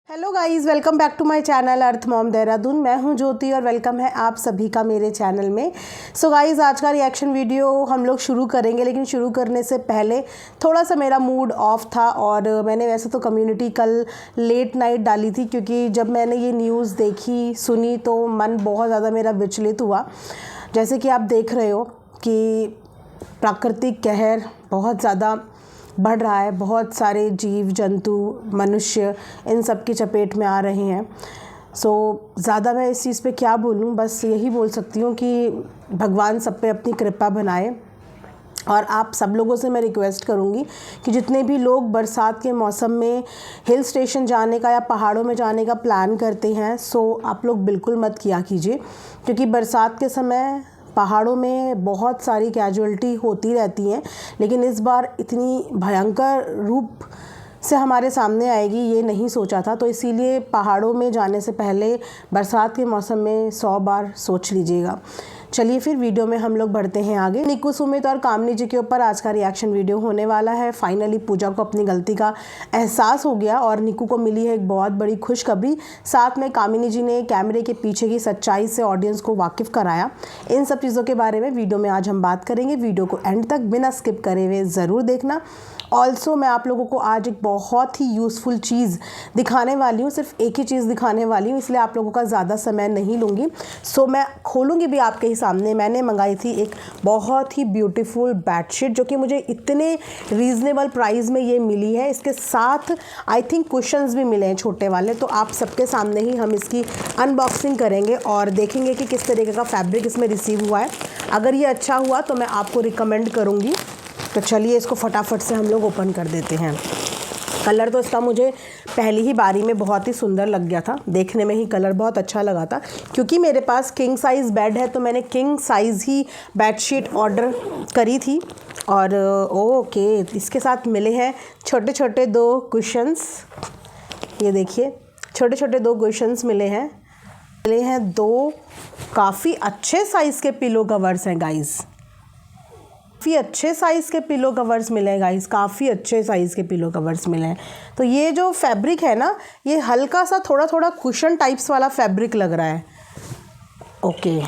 Hello guys, welcome back to my channel Earth Mom Dehradun. मैं हूं ज्योति और वेलकम है आप सभी का मेरे चैनल में। सो गाइस, आज का रिएक्शन वीडियो हम लोग शुरू करेंगे, लेकिन शुरू करने से पहले थोड़ा सा मेरा मूड ऑफ था और मैंने वैसे तो कम्युनिटी कल लेट नाइट डाली थी, क्योंकि जब मैंने ये न्यूज़ देखी सुनी तो मन बहुत ज़्यादा मेरा विचलित हुआ। जैसे कि आप देख रहे हो कि प्राकृतिक कहर बहुत ज़्यादा बढ़ रहा है, बहुत सारे जीव जंतु मनुष्य इन सब की चपेट में आ रहे हैं। ज़्यादा मैं इस चीज़ पे क्या बोलूँ, बस यही बोल सकती हूँ कि भगवान सब पे अपनी कृपा बनाए। और आप सब लोगों से मैं रिक्वेस्ट करूँगी कि जितने भी लोग बरसात के मौसम में हिल स्टेशन जाने का या पहाड़ों में जाने का प्लान करते हैं, आप लोग बिल्कुल मत किया कीजिए, क्योंकि बरसात के समय पहाड़ों में बहुत सारी कैजुअल्टी होती रहती हैं। लेकिन इस बार इतनी भयंकर रूप से हमारे सामने आएगी ये नहीं सोचा था, तो इसीलिए पहाड़ों में जाने से पहले बरसात के मौसम में 100 बार सोच लीजिएगा। चलिए फिर वीडियो में हम लोग बढ़ते हैं आगे। निक्कू, सुमित और कामनी जी के ऊपर आज का रिएक्शन वीडियो होने वाला है। फाइनली पूजा को अपनी गलती का एहसास हो गया और निक्कू को मिली है एक बहुत बड़ी खुशखबरी। साथ में कामिनी जी ने कैमरे के पीछे की सच्चाई से ऑडियंस को वाकिफ़ कराया। इन सब चीज़ों के बारे में वीडियो में आज हम बात करेंगे। वीडियो को एंड तक बिना स्किप करे हुए ज़रूर देखना। ऑल्सो मैं आप लोगों को आज एक बहुत ही यूज़फुल चीज़ दिखाने वाली हूँ, सिर्फ एक ही चीज़ दिखाने वाली हूँ, इसलिए आप लोगों का ज़्यादा समय नहीं लूँगी। मैं खोलूँगी भी आपके ही सामने। मैंने मंगाई थी एक बहुत ही ब्यूटीफुल बेडशीट, जो कि मुझे इतने रीज़नेबल प्राइस में ये मिली है। इसके साथ आई थिंक कुशन्स भी मिले हैं छोटे वाले, तो आप सबके सामने ही हम इसकी अनबॉक्सिंग करेंगे और देखेंगे कि किस तरीके का फैब्रिक इसमें रिसीव हुआ है। अगर ये अच्छा हुआ तो मैं आपको रिकमेंड करूँगी। तो चलिए इसको फटाफट से हम लोग ओपन कर देते हैं। कलर तो इसका मुझे पहली ही बारी में बहुत ही सुंदर लग गया था, देखने में ही कलर बहुत अच्छा लगा था। क्योंकि मेरे पास किंग साइज़ बेड है तो मैंने किंग साइज़ ही बेडशीट ऑर्डर करी थी। और ओके, इसके साथ मिले हैं छोटे छोटे 2 कुशन्स। ये देखिए, छोटे छोटे 2 कुशन्स मिले हैं। 2 काफ़ी अच्छे साइज़ के पिलो कवर्स हैं गाइज़। काफ़ी अच्छे साइज़ के पिलो कवर्स मिले हैं गाइस, काफ़ी अच्छे साइज़ के पिलो कवर्स मिले हैं। तो ये जो फैब्रिक है ना, ये हल्का सा थोड़ा थोड़ा कुशन टाइप्स वाला फैब्रिक लग रहा है। ओके,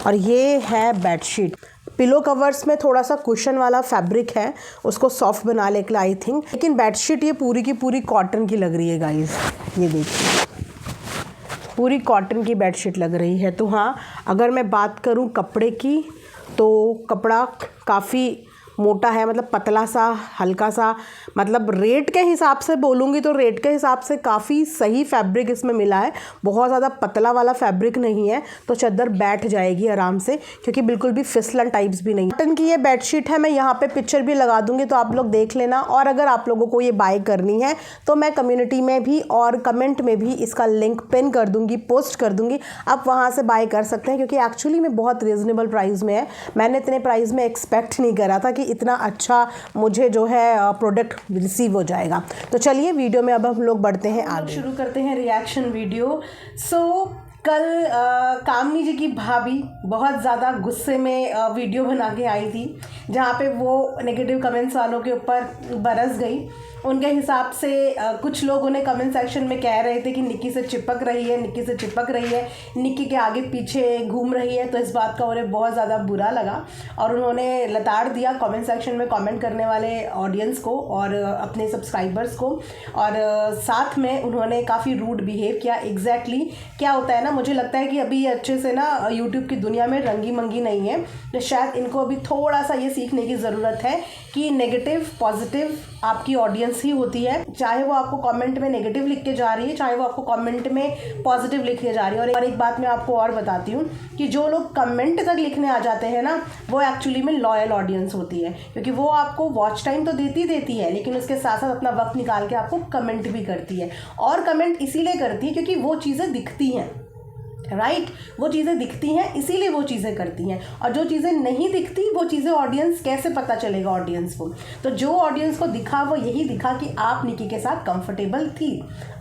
और ये है बेडशीट। पिलो कवर्स में थोड़ा सा कुशन वाला फैब्रिक है, उसको सॉफ्ट बनाने के लिए आई थिंक। लेकिन बेडशीट ये पूरी की पूरी कॉटन की लग रही है गाइस। ये देखिए, पूरी कॉटन की बेडशीट लग रही है। तो हाँ, अगर मैं बात करूँ कपड़े की, तो कपड़ा काफ़ी मोटा है, मतलब पतला सा, हल्का सा। मतलब रेट के हिसाब से बोलूँगी तो रेट के हिसाब से काफ़ी सही फैब्रिक इसमें मिला है। बहुत ज़्यादा पतला वाला फैब्रिक नहीं है, तो चादर बैठ जाएगी आराम से, क्योंकि बिल्कुल भी फिसलन टाइप्स भी नहीं। कॉटन की ये बेडशीट है। मैं यहाँ पे पिक्चर भी लगा दूँगी, तो आप लोग देख लेना। और अगर आप लोगों को ये बाय करनी है तो मैं कम्युनिटी में भी और कमेंट में भी इसका लिंक पिन कर दूँगी, पोस्ट कर दूँगी। आप वहाँ से बाय कर सकते हैं, क्योंकि एक्चुअली में बहुत रीज़नेबल प्राइस में है। मैंने इतने प्राइस में एक्सपेक्ट नहीं करा था कि इतना अच्छा मुझे जो है प्रोडक्ट रिसीव हो जाएगा। तो चलिए वीडियो में अब हम लोग बढ़ते हैं आगे, शुरू करते हैं रिएक्शन वीडियो। कल कामनी जी की भाभी बहुत ज़्यादा गुस्से में वीडियो बना के आई थी, जहाँ पे वो नेगेटिव कमेंट्स वालों के ऊपर बरस गई। उनके हिसाब से कुछ लोग उन्हें कमेंट सेक्शन में कह रहे थे कि निक्की से चिपक रही है, निक्की से चिपक रही है, निक्की के आगे पीछे घूम रही है। तो इस बात का उन्हें बहुत ज़्यादा बुरा लगा और उन्होंने लताड़ दिया कमेंट सेक्शन में कमेंट करने वाले ऑडियंस को और अपने सब्सक्राइबर्स को। और साथ में उन्होंने काफ़ी रूड बिहेव किया। एग्जैक्टली क्या होता है ना, मुझे लगता है कि अभी अच्छे से ना यूट्यूब की दुनिया में रंगी मंगी नहीं है, तो शायद इनको अभी थोड़ा सा ये सीखने की ज़रूरत है कि नेगेटिव पॉजिटिव आपकी ऑडियंस ही होती है। चाहे वो आपको कमेंट में नेगेटिव लिख के जा रही है, चाहे वो आपको कमेंट में पॉजिटिव लिख के जा रही है। और एक बात मैं आपको और बताती हूँ कि जो लोग कमेंट तक लिखने आ जाते हैं ना, वो एक्चुअली में लॉयल ऑडियंस होती है, क्योंकि वो आपको वॉच टाइम तो देती है, लेकिन उसके साथ साथ अपना वक्त निकाल के आपको कमेंट भी करती है। और कमेंट इसीलिए करती है क्योंकि वो चीज़ें दिखती हैं, राइट। वो चीज़ें दिखती हैं इसीलिए वो चीज़ें करती हैं, और जो चीज़ें नहीं दिखती वो चीज़ें ऑडियंस कैसे पता चलेगा ऑडियंस को। तो जो ऑडियंस को दिखा वो यही दिखा कि आप निक्की के साथ कंफर्टेबल थी,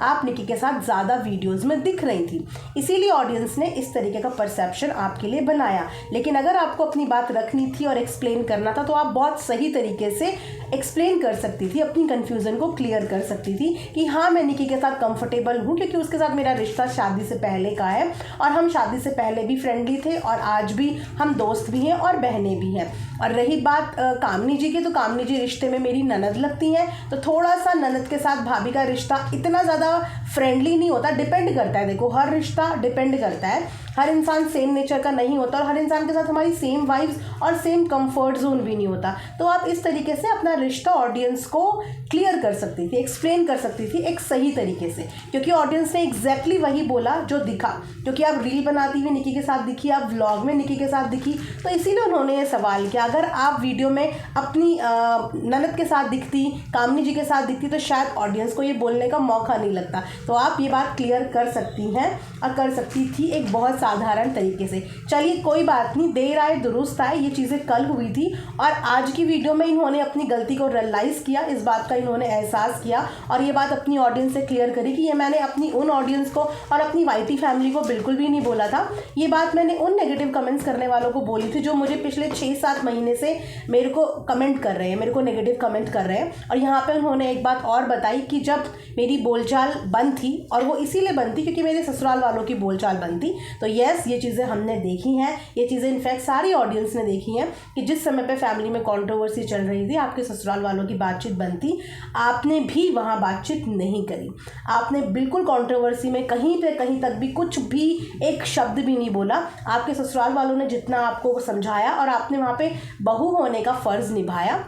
आप निक्की के साथ ज़्यादा वीडियोस में दिख रही थी, इसीलिए ऑडियंस ने इस तरीके का परसेप्शन आपके लिए बनाया। लेकिन अगर आपको अपनी बात रखनी थी और एक्सप्लेन करना था तो आप बहुत सही तरीके से एक्सप्लेन कर सकती थी, अपनी कन्फ्यूज़न को क्लियर कर सकती थी कि हाँ मैं निकी के साथ कंफर्टेबल हूँ, क्योंकि उसके साथ मेरा रिश्ता शादी से पहले का है और हम शादी से पहले भी फ्रेंडली थे और आज भी हम दोस्त भी हैं और बहनें भी हैं। और रही बात कामनी जी की, तो कामनी जी रिश्ते में मेरी ननद लगती हैं, तो थोड़ा सा ननद के साथ भाभी का रिश्ता इतना ज़्यादा फ्रेंडली नहीं होता। डिपेंड करता है, देखो हर रिश्ता डिपेंड करता है, हर इंसान सेम नेचर का नहीं होता और हर इंसान के साथ हमारी सेम वाइब्स और सेम कंफर्ट जोन भी नहीं होता। तो आप इस तरीके से अपना रिश्ता ऑडियंस को क्लियर कर सकती थी, एक्सप्लेन कर सकती थी एक सही तरीके से, क्योंकि ऑडियंस ने एग्जैक्टली वही बोला जो दिखा, क्योंकि आप रील बनाती हुई निकी के साथ दिखी, आप व्लॉग में निकी के साथ दिखी, तो इसीलिए उन्होंने ये सवाल किया। अगर आप वीडियो में अपनी ननद के साथ दिखती, कामनी जी के साथ दिखती, तो शायद ऑडियंस को ये बोलने का मौका नहीं लगता। तो आप ये बात क्लियर कर सकती हैं और कर सकती थी एक बहुत साधारण तरीके से। चलिए कोई बात नहीं, देर आए दुरुस्त आए, ये चीज़ें कल हुई थी और आज की वीडियो में इन्होंने अपनी गलती को रियलाइज़ किया, इस बात का इन्होंने एहसास किया और ये बात अपनी ऑडियंस से क्लियर करी कि ये मैंने अपनी उन ऑडियंस को और अपनी वाईटी फैमिली को बिल्कुल भी नहीं बोला था। ये बात मैंने उन नेगेटिव कमेंट्स करने वालों को बोली थी जो मुझे पिछले 6-7 महीने से मेरे को कमेंट कर रहे हैं, मेरे को नेगेटिव कमेंट कर रहे हैं। और यहाँ पे उन्होंने एक बात और बताई कि जब मेरी बोलचाल बंद थी, और वो इसीलिए बंद थी क्योंकि मेरे ससुराल वालों की बोलचाल बंद थी। तो यस, ये चीज़ें हमने देखी हैं, ये चीज़ें इनफैक्ट सारी ऑडियंस ने देखी हैं कि जिस समय पे फैमिली में कंट्रोवर्सी चल रही थी, आपके ससुराल वालों की बातचीत बंद थी, आपने भी वहाँ बातचीत नहीं करी, आपने बिल्कुल कंट्रोवर्सी में कहीं पे कहीं तक भी कुछ भी एक शब्द भी नहीं बोला। आपके ससुराल वालों ने जितना आपको समझाया और आपने वहाँ पे बहू होने का फ़र्ज़ निभाया,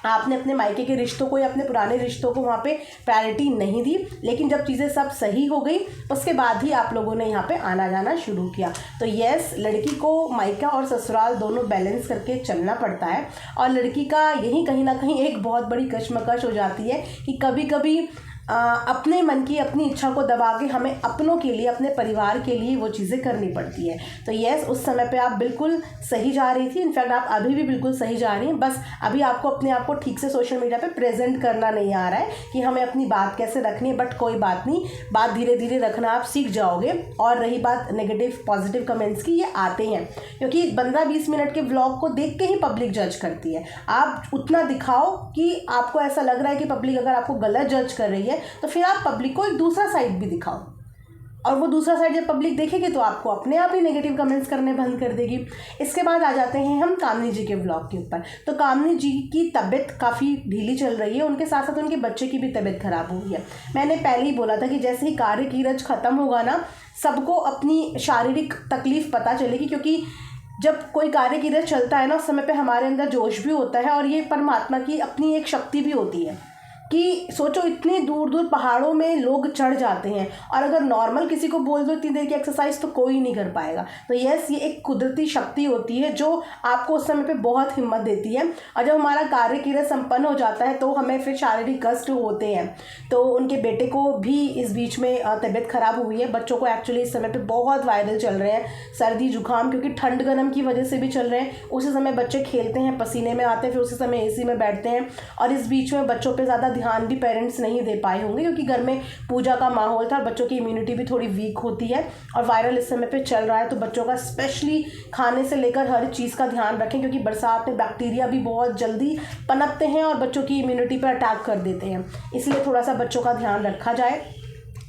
आपने अपने मायके के रिश्तों को या अपने पुराने रिश्तों को वहाँ पे प्रायोरिटी नहीं दी। लेकिन जब चीज़ें सब सही हो गई उसके बाद ही आप लोगों ने यहाँ पे आना जाना शुरू किया। तो यस, लड़की को मायका और ससुराल दोनों बैलेंस करके चलना पड़ता है और लड़की का यही कहीं ना कहीं एक बहुत बड़ी कश्मकश हो जाती है कि कभी कभी अपने मन की अपनी इच्छा को दबा के हमें अपनों के लिए, अपने परिवार के लिए वो चीज़ें करनी पड़ती है। तो यस, उस समय पे आप बिल्कुल सही जा रही थी, इनफैक्ट आप अभी भी बिल्कुल सही जा रही हैं। बस अभी आपको अपने आप को ठीक से सोशल मीडिया पे प्रेजेंट करना नहीं आ रहा है कि हमें अपनी बात कैसे रखनी है, बट कोई बात नहीं, बात धीरे धीरे रखना आप सीख जाओगे। और रही बात नेगेटिव पॉजिटिव कमेंट्स की, ये आते हैं क्योंकि 15-20 मिनट के व्लॉग को देख के ही पब्लिक जज करती है। आप उतना दिखाओ कि आपको ऐसा लग रहा है कि पब्लिक अगर आपको गलत जज कर रही है तो फिर आप पब्लिक को एक दूसरा साइड भी दिखाओ, और वो दूसरा साइड जब पब्लिक देखेगी तो आपको अपने आप ही नेगेटिव कमेंट्स करने बंद कर देगी। इसके बाद आ जाते हैं हम कामनी जी के व्लॉग के ऊपर। तो कामनी जी की तबीयत काफ़ी ढीली चल रही है, उनके साथ साथ उनके बच्चे की भी तबीयत खराब हुई है। मैंने पहले ही बोला था कि जैसे ही कार्य कीरज ख़त्म होगा ना, सबको अपनी शारीरिक तकलीफ़ पता चलेगी, क्योंकि जब कोई कार्य कीरज चलता है ना, उस समय पे हमारे अंदर जोश भी होता है और ये परमात्मा की अपनी एक शक्ति भी होती है कि सोचो इतने दूर दूर पहाड़ों में लोग चढ़ जाते हैं और अगर नॉर्मल किसी को बोल दो इतनी देर की एक्सरसाइज तो कोई नहीं कर पाएगा। तो यस, ये एक कुदरती शक्ति होती है जो आपको उस समय पे बहुत हिम्मत देती है। और जब हमारा कार्य क्रिया संपन्न हो जाता है तो हमें फिर शारीरिक कष्ट होते हैं। तो उनके बेटे को भी इस बीच में तबीयत खराब हुई है। बच्चों को एक्चुअली इस समय पर बहुत वायरल चल रहे हैं सर्दी जुकाम, क्योंकि ठंड गर्म की वजह से भी चल रहे हैं। उसी समय बच्चे खेलते हैं, पसीने में आते हैं, फिर उसी समय AC में बैठते हैं और इस बीच में बच्चों पर ज़्यादा ध्यान भी पेरेंट्स नहीं दे पाए होंगे क्योंकि घर में पूजा का माहौल था और बच्चों की इम्यूनिटी भी थोड़ी वीक होती है और वायरल इस समय पे चल रहा है। तो बच्चों का स्पेशली खाने से लेकर हर चीज़ का ध्यान रखें, क्योंकि बरसात में बैक्टीरिया भी बहुत जल्दी पनपते हैं और बच्चों की इम्यूनिटी पर अटैक कर देते हैं, इसलिए थोड़ा सा बच्चों का ध्यान रखा जाए।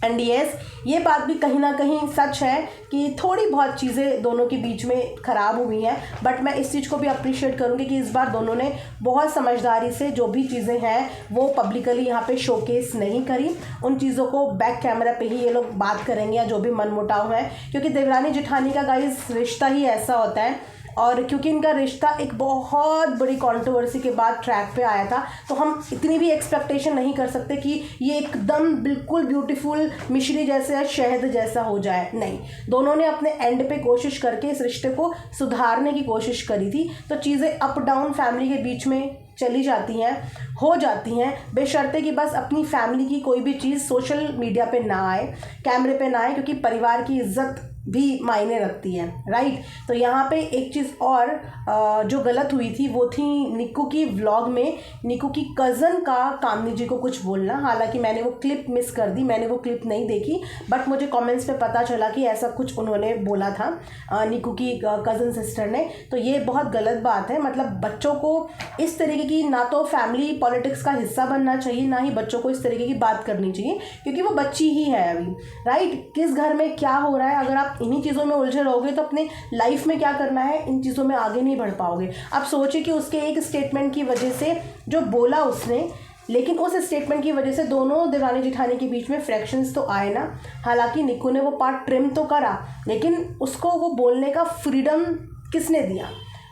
एंड यस, ये बात भी कहीं ना कहीं सच है कि थोड़ी बहुत चीज़ें दोनों के बीच में ख़राब हुई हैं, बट मैं इस चीज़ को भी अप्रिशिएट करूँगी कि इस बार दोनों ने बहुत समझदारी से जो भी चीज़ें हैं वो पब्लिकली यहाँ पे शोकेस नहीं करी। उन चीज़ों को बैक कैमरा पे ही ये लोग बात करेंगे या जो भी मनमुटाव है, क्योंकि देवरानी जेठानी का गाइस रिश्ता ही ऐसा होता है। और क्योंकि इनका रिश्ता एक बहुत बड़ी कंट्रोवर्सी के बाद ट्रैक पे आया था, तो हम इतनी भी एक्सपेक्टेशन नहीं कर सकते कि ये एकदम बिल्कुल ब्यूटीफुल मिश्री जैसे या शहद जैसा हो जाए। नहीं, दोनों ने अपने एंड पे कोशिश करके इस रिश्ते को सुधारने की कोशिश करी थी। तो चीज़ें अप डाउन फैमिली के बीच में चली जाती हैं, हो जाती हैं, बेशर्ते कि बस अपनी फैमिली की कोई भी चीज़ सोशल मीडिया पे ना आए, कैमरे पे ना आए, क्योंकि परिवार की इज्जत भी मायने रखती है, राइट। तो यहाँ पे एक चीज़ और जो गलत हुई थी वो थी निक्कू की व्लॉग में निक्कू की कज़न का कामनी जी को कुछ बोलना। हालांकि मैंने वो क्लिप मिस कर दी, मैंने वो क्लिप नहीं देखी, बट मुझे कमेंट्स पे पता चला कि ऐसा कुछ उन्होंने बोला था निक्कू की कज़न सिस्टर ने। तो ये बहुत गलत बात है। मतलब बच्चों को इस तरीके की ना तो फैमिली पॉलिटिक्स का हिस्सा बनना चाहिए, ना ही बच्चों को इस तरीके की बात करनी चाहिए, क्योंकि वो बच्ची ही है अभी, राइट। किस घर में क्या हो रहा है, अगर आप इन्हीं चीज़ों में उलझे रहोगे तो अपने लाइफ में क्या करना है, इन चीज़ों में आगे नहीं बढ़ पाओगे। आप सोचिए कि उसके एक स्टेटमेंट की वजह से जो बोला उसने, लेकिन उस स्टेटमेंट की वजह से दोनों देवरानी जेठानी के बीच में फ्रैक्शंस तो आए ना। हालांकि निक्कू ने वो पार्ट ट्रिम तो करा, लेकिन उसको वो बोलने का फ्रीडम किसने दिया,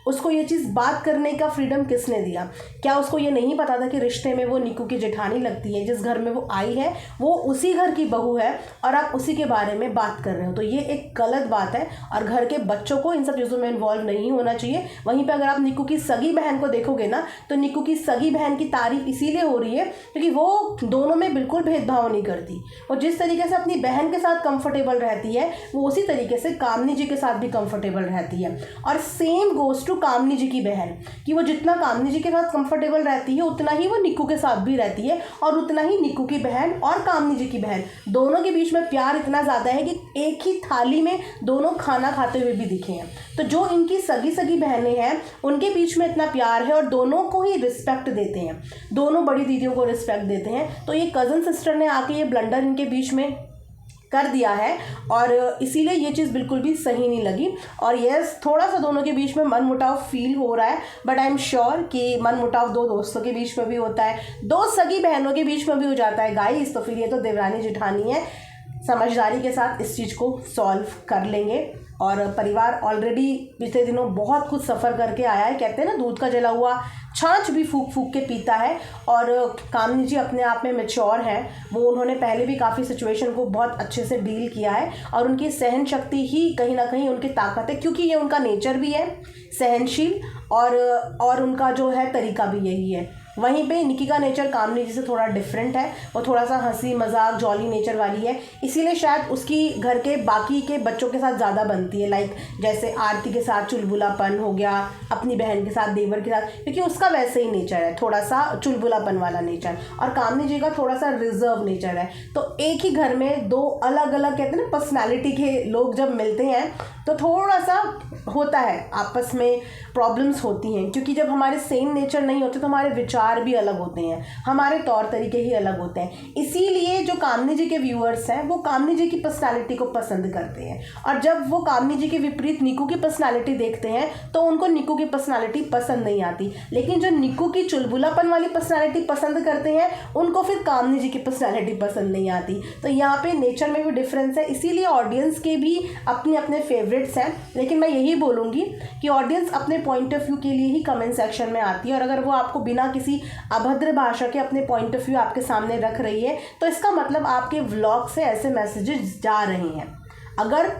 उसको ये चीज़ बात करने का फ्रीडम किसने दिया। क्या उसको ये नहीं पता था कि रिश्ते में वो निक्कू की जेठानी लगती है, जिस घर में वो आई है वो उसी घर की बहू है, और आप उसी के बारे में बात कर रहे हो। तो ये एक गलत बात है, और घर के बच्चों को इन सब चीज़ों में इन्वॉल्व नहीं होना चाहिए। वहीं पर अगर आप निक्कू की सगी बहन को देखोगे ना, तो निक्कू की सगी बहन की तारीफ इसीलिए हो रही है क्योंकि वो दोनों में बिल्कुल भेदभाव नहीं करती। वो जिस तरीके से अपनी बहन के साथ कंफर्टेबल रहती है, वो उसी तरीके से कामनी जी के साथ भी कंफर्टेबल रहती है। और सेम गोज कामनी जी की बहन, कि वो जितना कामनी जी के साथ कंफर्टेबल रहती है उतना ही वो निक्कू के साथ भी रहती है, और उतना ही निक्कू की बहन और कामनी जी की बहन दोनों के बीच में प्यार इतना ज़्यादा है कि एक ही थाली में दोनों खाना खाते हुए भी दिखे हैं। तो जो इनकी सगी बहनें हैं उनके बीच में इतना प्यार है, और दोनों को ही रिस्पेक्ट देते हैं, दोनों बड़ी दीदियों को रिस्पेक्ट देते हैं। तो ये कज़न सिस्टर ने आके ये ब्लंडर इनके बीच में कर दिया है, और इसीलिए ये चीज़ बिल्कुल भी सही नहीं लगी। और यस, थोड़ा सा दोनों के बीच में मनमुटाव फील हो रहा है, बट आई एम श्योर कि मनमुटाव दो दोस्तों के बीच में भी होता है, दो सगी बहनों के बीच में भी हो जाता है गाइस। तो फिर ये तो देवरानी जेठानी है, समझदारी के साथ इस चीज़ को सॉल्व कर लेंगे। और परिवार ऑलरेडी पिछले दिनों बहुत कुछ सफ़र करके आया है। कहते हैं ना, दूध का जला हुआ छाछ भी फूक फूक के पीता है। और कामनी जी अपने आप में मैच्योर हैं, वो उन्होंने पहले भी काफ़ी सिचुएशन को बहुत अच्छे से डील किया है, और उनकी सहन शक्ति ही कहीं ना कहीं उनकी ताकत है, क्योंकि ये उनका नेचर भी है सहनशील, और उनका जो है तरीका भी यही है। वहीं पे निक्की का नेचर कामनी जी से थोड़ा डिफरेंट है, वो थोड़ा सा हंसी मजाक जॉली नेचर वाली है, इसीलिए शायद उसकी घर के बाकी के बच्चों के साथ ज़्यादा बनती है। लाइक जैसे आरती के साथ चुलबुलापन हो गया, अपनी बहन के साथ, देवर के साथ, क्योंकि उसका वैसे ही नेचर है, थोड़ा सा चुलबुलापन वाला नेचर, और कामनी जी का थोड़ा सा रिजर्व नेचर है। तो एक ही घर में दो अलग अलग, कहते हैं ना, पर्सनैलिटी के लोग जब मिलते हैं तो थोड़ा सा होता है, आपस में प्रॉब्लम्स होती हैं, क्योंकि जब हमारे सेम नेचर नहीं होते तो हमारे विचार भी अलग होते हैं, हमारे तौर तरीके ही अलग होते हैं। इसीलिए जो कामनी जी के व्यूअर्स हैं वो कामनी जी की पर्सनालिटी को पसंद करते हैं, और जब वो कामनी जी के विपरीत निक्कू की पर्सनालिटी देखते हैं तो उनको निक्कू की पर्सनालिटी पसंद नहीं आती। लेकिन जो निक्कू की चुलबुलापन वाली पर्सनालिटी पसंद करते हैं उनको फिर कामनी जी की पर्सनालिटी पसंद नहीं आती। तो यहाँ पे नेचर में भी डिफरेंस है, इसीलिए ऑडियंस के भी अपने अपने फेवरेट्स हैं। लेकिन मैं यही बोलूँगी कि ऑडियंस अपने पॉइंट ऑफ व्यू के लिए ही कमेंट सेक्शन में आती है, और अगर वो आपको बिना किसी अभद्र भाषा के अपने पॉइंट ऑफ व्यू आपके सामने रख रही है तो इसका मतलब आपके व्लॉग से ऐसे मैसेजेस जा रहे हैं। अगर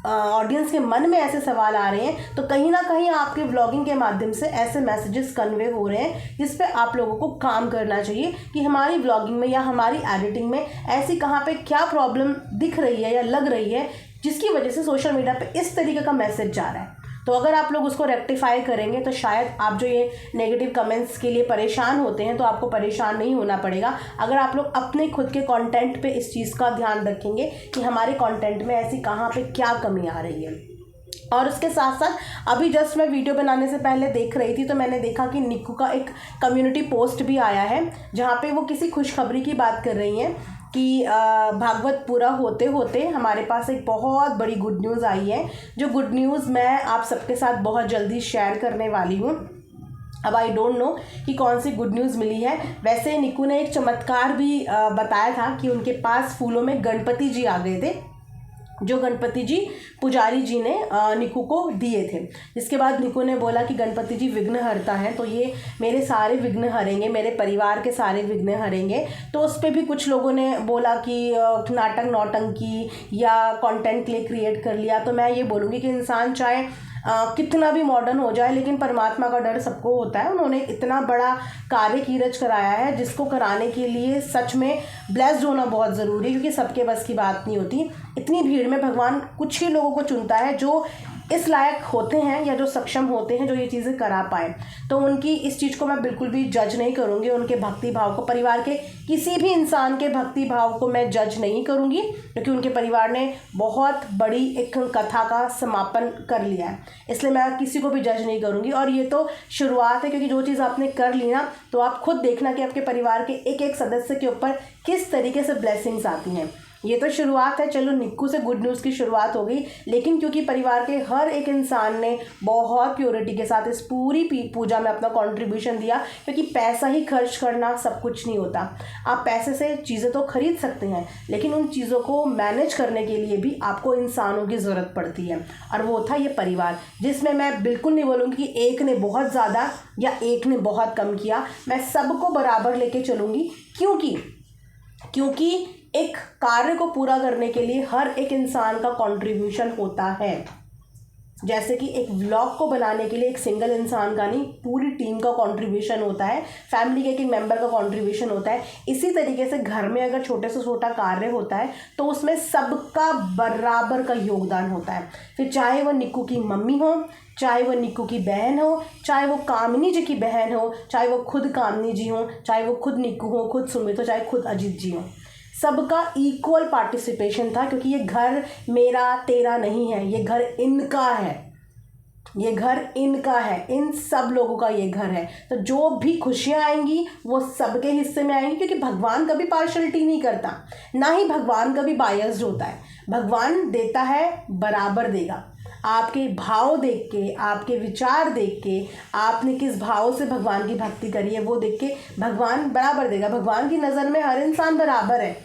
ऑडियंस के मन में ऐसे सवाल आ रहे हैं तो कहीं ना कहीं आपके व्लॉगिंग के माध्यम से ऐसे मैसेजेस कन्वे हो रहे हैं, जिस पे आप लोगों को काम करना चाहिए कि हमारी व्लॉगिंग में या हमारी एडिटिंग में ऐसी कहाँ पे क्या प्रॉब्लम दिख रही है या लग रही है, जिसकी वजह से सोशल मीडिया पे इस तरीके का मैसेज जा रहा है। तो अगर आप लोग उसको रेक्टिफाई करेंगे तो शायद आप जो ये नेगेटिव कमेंट्स के लिए परेशान होते हैं तो आपको परेशान नहीं होना पड़ेगा, अगर आप लोग अपने खुद के कंटेंट पे इस चीज़ का ध्यान रखेंगे कि हमारे कंटेंट में ऐसी कहाँ पे क्या कमी आ रही है। और उसके साथ साथ अभी जस्ट मैं वीडियो बनाने से पहले देख रही थी तो मैंने देखा कि निक्कू का एक कम्युनिटी पोस्ट भी आया है, जहाँ पे वो किसी खुशखबरी की बात कर रही हैं कि भागवत पूरा होते होते हमारे पास एक बहुत बड़ी गुड न्यूज़ आई है, जो गुड न्यूज़ मैं आप सबके साथ बहुत जल्दी शेयर करने वाली हूँ। अब आई डोंट नो कि कौन सी गुड न्यूज़ मिली है। वैसे निक्कू ने एक चमत्कार भी बताया था कि उनके पास फूलों में गणपति जी आ गए थे, जो गणपति जी पुजारी जी ने निक्कू को दिए थे। जिसके बाद निक्कू ने बोला कि गणपति जी विघ्न हरता है, तो ये मेरे सारे विघ्न हरेंगे, मेरे परिवार के सारे विघ्न हरेंगे। तो उस पर भी कुछ लोगों ने बोला कि नाटक नौटंकी या कंटेंट के लिए क्रिएट कर लिया। तो मैं ये बोलूँगी कि इंसान चाहे कितना भी मॉडर्न हो जाए, लेकिन परमात्मा का डर सबको होता है। उन्होंने इतना बड़ा कार्य कीरज कराया है जिसको कराने के लिए सच में ब्लेस्ड होना बहुत ज़रूरी है, क्योंकि सबके बस की बात नहीं होती। इतनी भीड़ में भगवान कुछ ही लोगों को चुनता है जो इस लायक होते हैं या जो सक्षम होते हैं, जो ये चीज़ें करा पाए। तो उनकी इस चीज़ को मैं बिल्कुल भी जज नहीं करूँगी, उनके भक्ति भाव को, परिवार के किसी भी इंसान के भक्ति भाव को मैं जज नहीं करूँगी, क्योंकि उनके परिवार ने बहुत बड़ी एक कथा का समापन कर लिया है, इसलिए मैं किसी को भी जज नहीं करूँगी। और ये तो शुरुआत है, क्योंकि जो चीज़ आपने कर ली ना, तो आप खुद देखना कि आपके परिवार के एक एक सदस्य के ऊपर किस तरीके से ब्लेसिंग्स आती हैं। ये तो शुरुआत है, चलो निक्कू से गुड न्यूज़ की शुरुआत हो गई, लेकिन क्योंकि परिवार के हर एक इंसान ने बहुत प्योरिटी के साथ इस पूरी पूजा में अपना कंट्रीब्यूशन दिया, क्योंकि पैसा ही खर्च करना सब कुछ नहीं होता। आप पैसे से चीज़ें तो खरीद सकते हैं, लेकिन उन चीज़ों को मैनेज करने के लिए भी आपको इंसानों की ज़रूरत पड़ती है, और वो था ये परिवार, जिसमें मैं बिल्कुल नहीं बोलूँगी कि एक ने बहुत ज़्यादा या एक ने बहुत कम किया। मैं सबको बराबर लेके चलूँगी, क्योंकि एक कार्य को पूरा करने के लिए हर एक इंसान का कंट्रीब्यूशन होता है। जैसे कि एक व्लॉग को बनाने के लिए एक सिंगल इंसान का नहीं, पूरी टीम का कंट्रीब्यूशन होता है, फैमिली के एक मेंबर का कंट्रीब्यूशन होता है। इसी तरीके से घर में अगर छोटे से छोटा कार्य होता है तो उसमें सबका बराबर का योगदान होता है। फिर चाहे वो निक्कू की मम्मी हो, चाहे वो निक्कू की बहन हो, चाहे वो कामिनी जी की बहन हो, चाहे वो खुद कामिनी जी हो, चाहे वो खुद निक्कू हो, खुद सुमित हो, चाहे खुद अजीत जी हो, सबका इक्वल पार्टिसिपेशन था। क्योंकि ये घर मेरा तेरा नहीं है, ये घर इनका है, ये घर इनका है, इन सब लोगों का ये घर है। तो जो भी खुशियाँ आएंगी वो सबके हिस्से में आएंगी, क्योंकि भगवान कभी पार्शलिटी नहीं करता, ना ही भगवान कभी बायस्ड होता है। भगवान देता है, बराबर देगा। आपके भाव देख के, आपके विचार देख के, आपने किस भाव से भगवान की भक्ति करी है वो देख के भगवान बराबर देगा। भगवान की नज़र में हर इंसान बराबर है,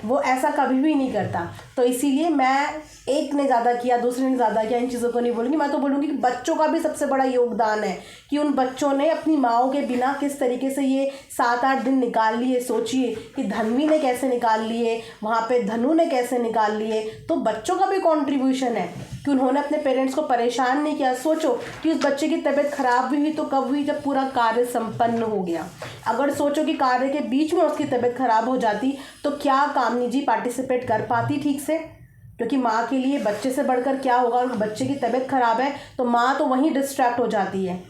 वो ऐसा कभी भी नहीं करता। तो इसीलिए मैं एक ने ज़्यादा किया, दूसरे ने ज़्यादा किया, इन चीज़ों को नहीं बोलूँगी। मैं तो बोलूँगी कि बच्चों का भी सबसे बड़ा योगदान है, कि उन बच्चों ने अपनी माँओं के बिना किस तरीके से ये 7-8 दिन निकाल लिए। सोचिए कि धन्वी ने कैसे निकाल लिए, वहाँ पे धनु ने कैसे निकाल लिए। तो बच्चों का भी कॉन्ट्रीब्यूशन है कि उन्होंने अपने पेरेंट्स को परेशान नहीं किया। सोचो कि उस बच्चे की तबीयत खराब भी हुई तो कब हुई, जब पूरा कार्य संपन्न हो गया। अगर सोचो कि कार्य के बीच में उसकी तबीयत खराब हो जाती तो क्या कामिनी जी पार्टिसिपेट कर पाती ठीक से? क्योंकि माँ के लिए बच्चे से बढ़कर क्या होगा, और बच्चे की तबीयत खराब है तो माँ तो वहीं डिस्ट्रैक्ट हो जाती है।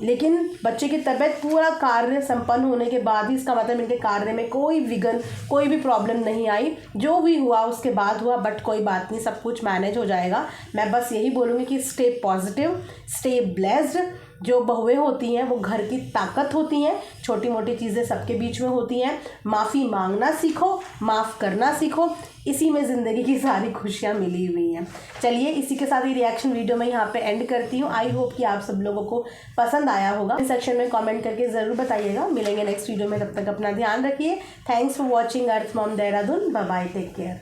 लेकिन बच्चे की तबीयत पूरा कार्य संपन्न होने के बाद ही, इसका मतलब इनके कार्य में कोई विघ्न, कोई भी प्रॉब्लम नहीं आई। जो भी हुआ उसके बाद हुआ, बट कोई बात नहीं, सब कुछ मैनेज हो जाएगा। मैं बस यही बोलूँगी कि स्टे पॉजिटिव, स्टे ब्लेस्ड। जो बहुएं होती हैं वो घर की ताकत होती हैं, छोटी मोटी चीज़ें सबके बीच में होती हैं। माफ़ी मांगना सीखो, माफ़ करना सीखो, इसी में ज़िंदगी की सारी खुशियाँ मिली हुई हैं। चलिए इसी के साथ ये रिएक्शन वीडियो मैं यहाँ पे एंड करती हूँ। आई होप कि आप सब लोगों को पसंद आया होगा। इस सेक्शन में कमेंट करके ज़रूर बताइएगा। मिलेंगे नेक्स्ट वीडियो में, तब तक अपना ध्यान रखिए। Thanks for watching Earth Mom Dehradun. Bye bye, take care.